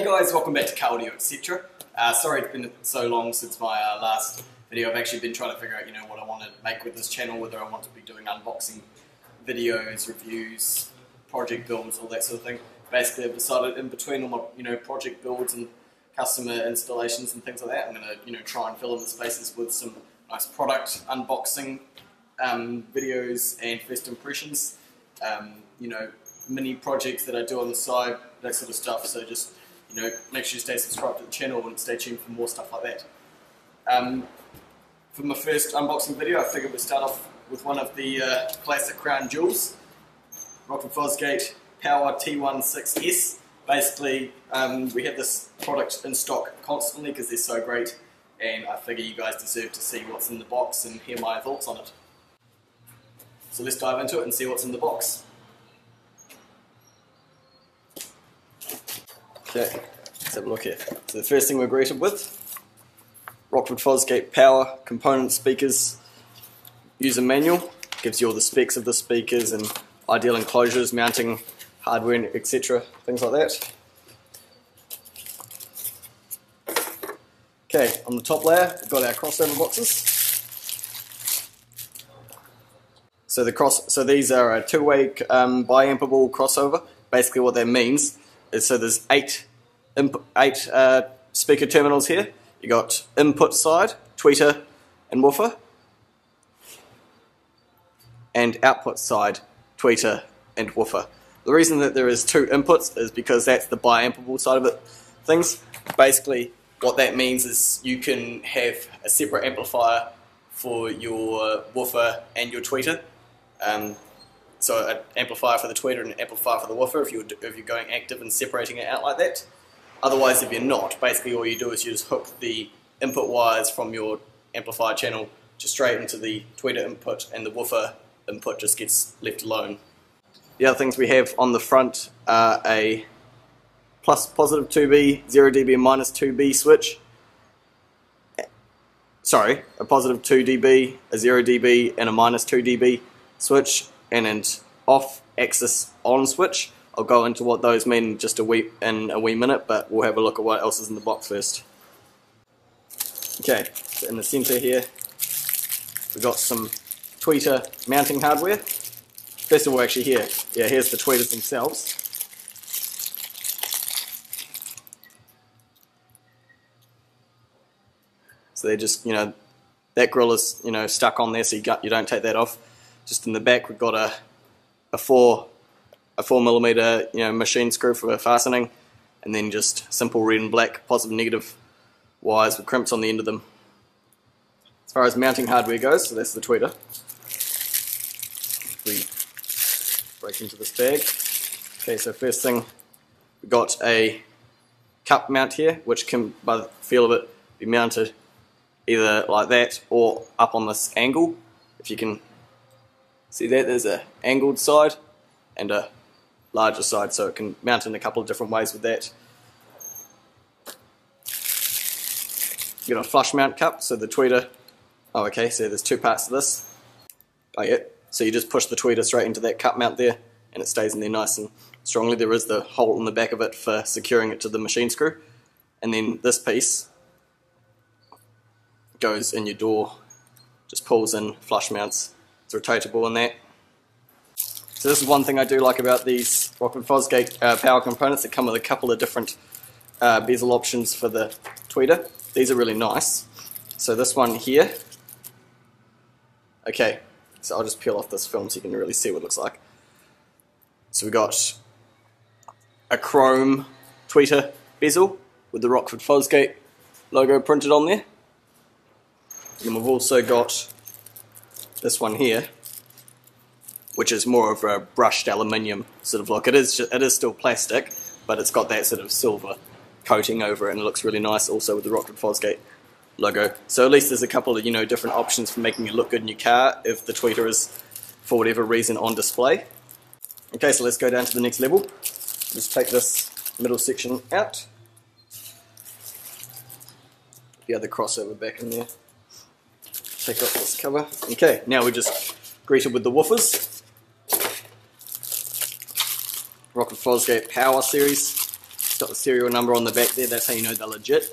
guys, welcome back to Audio.etc. Sorry it's been so long since my last video. I've actually been trying to figure out, what I want to make with this channel, whether I want to be doing unboxing videos, reviews, project builds, all that sort of thing. Basically, I've decided in between all my, project builds and customer installations and things like that, I'm going to, try and fill in the spaces with some nice product unboxing videos and first impressions. Mini projects that I do on the side, that sort of stuff. So just, make sure you stay subscribed to the channel and stay tuned for more stuff like that. For my first unboxing video, I figured we'd start off with one of the classic crown jewels, Rockford Fosgate T16-S. Basically, we have this product in stock constantly because they're so great, and I figure you guys deserve to see what's in the box and hear my thoughts on it. So let's dive into it and see what's in the box. Okay, let's have a look here. So the first thing we're greeted with, Rockford Fosgate Power Component Speakers User Manual. Gives you all the specs of the speakers and ideal enclosures, mounting hardware, etc. Things like that. Okay, on the top layer, we've got our crossover boxes. So these are a two-way biampable crossover. Basically what that means is, so there's eight speaker terminals here. You got input side, tweeter and woofer, and output side, tweeter and woofer. The reason that there is two inputs is because that's the biampable side of it. Basically what that means is you can have a separate amplifier for your woofer and your tweeter. So an amplifier for the tweeter and an amplifier for the woofer if you're going active and separating it out like that. Otherwise, if you're not, basically all you do is you just hook the input wires from your amplifier channel just straight into the tweeter input, and the woofer input just gets left alone. The other things we have on the front are a positive 2B, 0 dB and minus 2B switch. Sorry, a positive 2 dB, a 0 dB and a minus 2 dB switch, and an off-axis on switch. I'll go into what those mean in just a wee minute, but we'll have a look at what else is in the box first. Okay, so in the center here, we've got some tweeter mounting hardware. First of all, actually here's the tweeters themselves. So they're just, that grill is, stuck on there, so you don't take that off. Just in the back, we've got a 4mm machine screw for fastening, and then just simple red and black positive and negative wires with crimps on the end of them. As far as mounting hardware goes, so that's the tweeter. We break into this bag. Okay, so first thing, we've got a cup mount here, which can, by the feel of it, be mounted either like that or up on this angle. If you can see that, there's an angled side and a larger side, so it can mount in a couple of different ways with that. You've got a flush mount cup, so the tweeter, so there's two parts to this. So you just push the tweeter straight into that cup mount there, and it stays in there nice and strongly. There is the hole in the back of it for securing it to the machine screw. And then this piece goes in your door, just pulls in flush mounts. It's rotatable in that. So this is one thing I do like about these Rockford Fosgate power components. They come with a couple of different bezel options for the tweeter. These are really nice. So this one here, so I'll just peel off this film so you can really see what it looks like. So we've got a chrome tweeter bezel with the Rockford Fosgate logo printed on there. And we've also got this one here, which is more of a brushed aluminium sort of look. It is still plastic, but it's got that sort of silver coating over it, and it looks really nice also with the Rockford Fosgate logo. So at least there's a couple of different options for making it look good in your car if the tweeter is, for whatever reason, on display. Okay, so let's go down to the next level. Just take this middle section out. The other crossover back in there. Take off this cover. Okay, now we're just greeted with the woofers. Rockford Fosgate Power Series. got the serial number on the back there, that's how you know they're legit.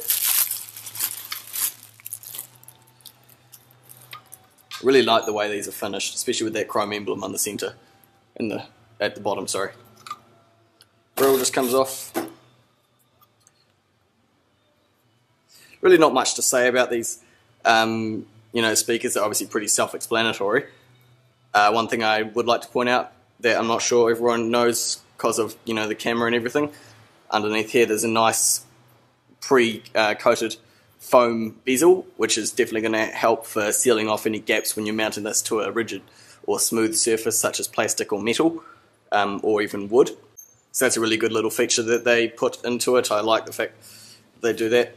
Really like the way these are finished, especially with that chrome emblem on the centre, at the bottom, sorry. Grill just comes off. Really not much to say about these, speakers. They're obviously pretty self-explanatory. One thing I would like to point out that I'm not sure everyone knows because of, the camera and everything. Underneath here there's a nice pre-coated foam bezel, which is definitely going to help for sealing off any gaps when you're mounting this to a rigid or smooth surface such as plastic or metal, or even wood. So that's a really good little feature that they put into it. I like the fact they do that.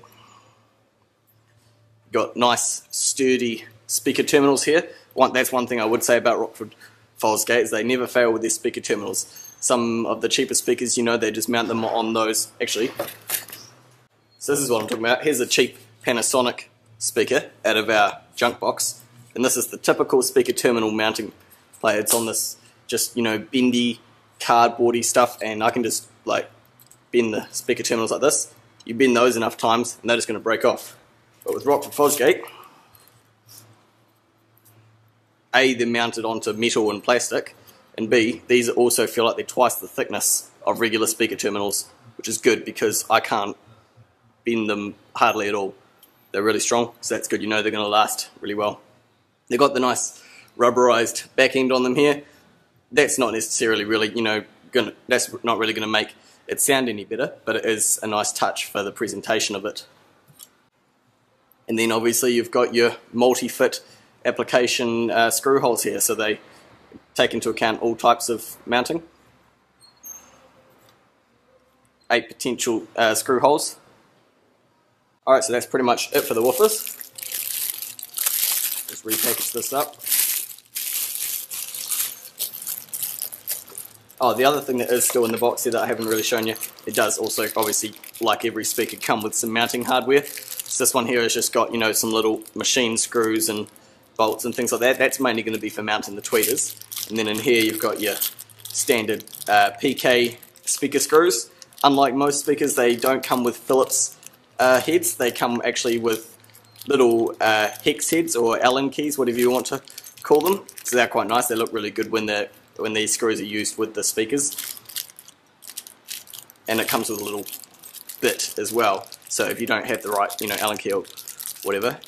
Got nice sturdy speaker terminals here. That's one thing I would say about Rockford Fosgate, is they never fail with their speaker terminals. Some of the cheaper speakers, they just mount them on those. Actually, so this is what I'm talking about. Here's a cheap Panasonic speaker out of our junk box, and this is the typical speaker terminal mounting plate. It's on this just bendy cardboardy stuff, and I can just bend the speaker terminals like this. You bend those enough times and they're just going to break off. But with Rockford Fosgate, A, they're mounted onto metal and plastic, and B, these also feel like they're twice the thickness of regular speaker terminals, which is good because I can't bend them hardly at all. They're really strong, so that's good. They're going to last really well. They've got the nice rubberized back end on them here. That's not necessarily really, that's not really going to make it sound any better, but it is a nice touch for the presentation of it. And then obviously you've got your multi-fit application screw holes here, so they take into account all types of mounting. 8 potential screw holes. Alright, so that's pretty much it for the woofers. Just repackage this up. Oh, the other thing that is still in the box here that I haven't really shown you, it does also, obviously, like every speaker, come with some mounting hardware. So this one here has just got, some little machine screws and bolts and things like that. That's mainly going to be for mounting the tweeters. And then in here you've got your standard PK speaker screws. Unlike most speakers, they don't come with Phillips heads. They come actually with little hex heads or Allen keys, whatever you want to call them. So they're quite nice. They look really good when these screws are used with the speakers. And it comes with a little bit as well. So if you don't have the right, Allen key or whatever.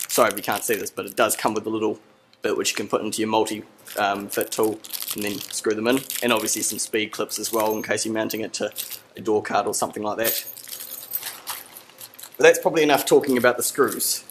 Sorry if you can't see this, but it does come with a little bit which you can put into your multi-fit tool and then screw them in. And obviously some speed clips as well in case you're mounting it to a door card or something like that. But that's probably enough talking about the screws.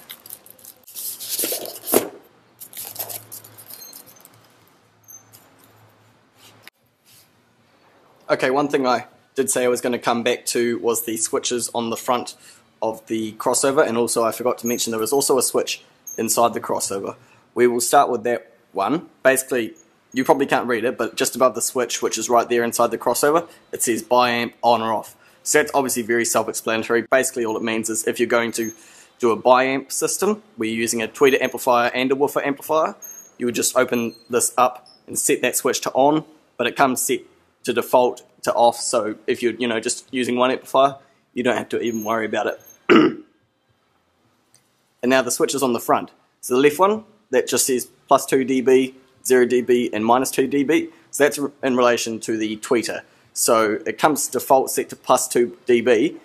Okay, one thing I did say I was going to come back to was the switches on the front of the crossover, and also I forgot to mention there was also a switch inside the crossover. We will start with that one. Basically, you probably can't read it, but just above the switch, which is right there inside the crossover, it says biamp on or off. So that's obviously very self-explanatory. Basically all it means is if you're going to do a biamp system, where you're using a tweeter amplifier and a woofer amplifier, you would just open this up and set that switch to on, but it comes set to default to off, so if you're just using one amplifier, you don't have to even worry about it. And now the switch is on the front. So the left one, that just says plus 2 dB, 0 dB, and minus 2 dB. So that's in relation to the tweeter. So it comes default set to plus 2 dB.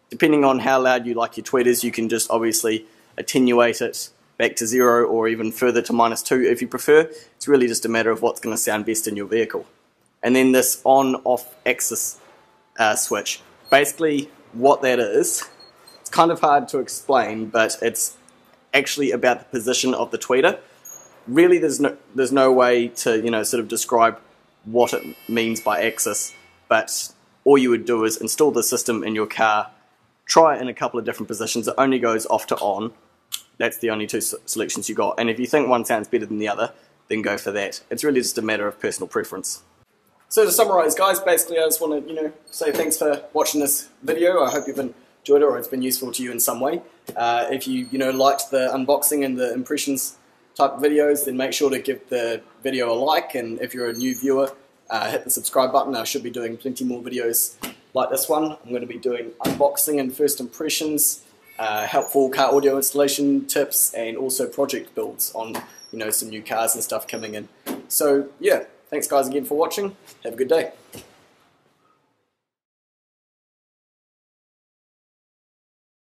Depending on how loud you like your tweeters, you can just obviously attenuate it back to 0 or even further to minus 2 if you prefer. It's really just a matter of what's going to sound best in your vehicle. And then this on-off axis switch. Basically what that is, it's kind of hard to explain, but it's actually about the position of the tweeter. Really there's no way to sort of describe what it means by axis, but all you would do is install the system in your car, try it in a couple of different positions. It only goes off to on. That's the only two selections you got, and if you think one sounds better than the other, then go for that. It's really just a matter of personal preference. So to summarise, guys, basically I just want to say thanks for watching this video. I hope you've enjoyed it or it's been useful to you in some way. If you liked the unboxing and the impressions type of videos, then make sure to give the video a like, and if you're a new viewer, hit the subscribe button. I should be doing plenty more videos like this one. I'm going to be doing unboxing and first impressions, helpful car audio installation tips, and also project builds on some new cars and stuff coming in. So yeah, thanks guys again for watching. Have a good day.